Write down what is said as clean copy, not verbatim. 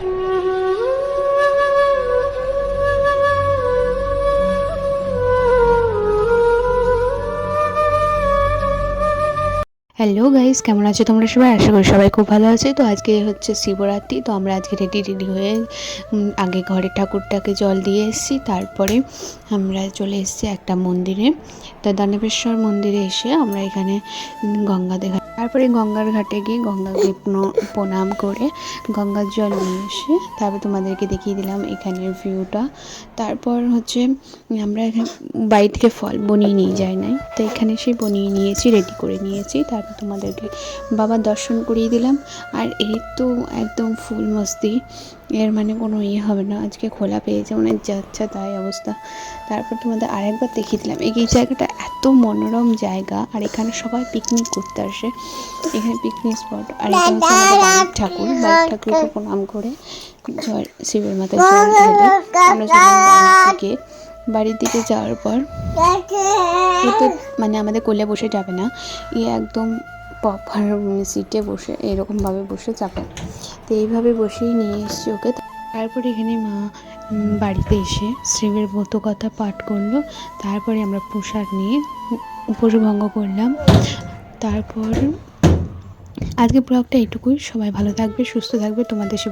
Hello guys, কেমন আছো তোমরা সবাই? আশা করি সবাই খুব ভালো আছে। তো আজকে হচ্ছে শিবরাত্রি, তো আমরা আজকে রেডি হয়ে আগে ঘরে ঠাকুরটাকে জল দিয়ে এসেছি, তারপরে আমরা চলে এসেছি একটা মন্দিরে, তা দানেবেশ্বর মন্দিরে এসে আমরা এখানে গঙ্গা দেখা, তারপরে গঙ্গার ঘাটে গিয়ে গঙ্গাকে প্রণাম করে গঙ্গার জল নিয়ে এসে তারপর তোমাদেরকে দেখিয়ে দিলাম এখানের ভিউটা। তারপর হচ্ছে আমরা এখানে বাড়ি থেকে ফল বনিয়ে নিয়ে যাই নাই, তো এখানে সেই বনিয়ে নিয়েছি, রেডি করে নিয়েছি। তারপর তোমাদেরকে বাবার দর্শন করিয়ে দিলাম। আর এই তো একদম ফুল মস্তি, এর মানে কোনো ইয়ে হবে না, আজকে খোলা পেয়েছে অনেক যাচ্ছা তাই অবস্থা। তারপর তোমাদের আরেকবার দেখিয়ে দিলাম এই জায়গাটা এত মনোরম জায়গা, আর এখানে সবাই পিকনিক করতে আসে, এখানে পিকনিক স্পট। আর এটা হচ্ছে আমাদের বাড়ির ঠাকুরকে প্রণাম করে জয় শিবের মাথায় জল ঢেলে আমরা চললাম বাড়ির দিকে যাওয়ার পর তো মানে আমাদের কোলে বসে যাবে না, একদম প্রপার সিটে বসে এরকমভাবে বসে যাবে, তো এইভাবে বসেই নিয়ে এসছি ওকে। তারপরে এখানে মা বাড়িতে এসে শিবের ব্রত কথা পাঠ করলো, তারপরে আমরা প্রসাদ নিয়ে উপোস ভঙ্গ করলাম। তারপর আজকে ব্লগটা এইটুকুই। সবাই ভালো থাকবে, সুস্থ থাকবে, তোমাদের সেবা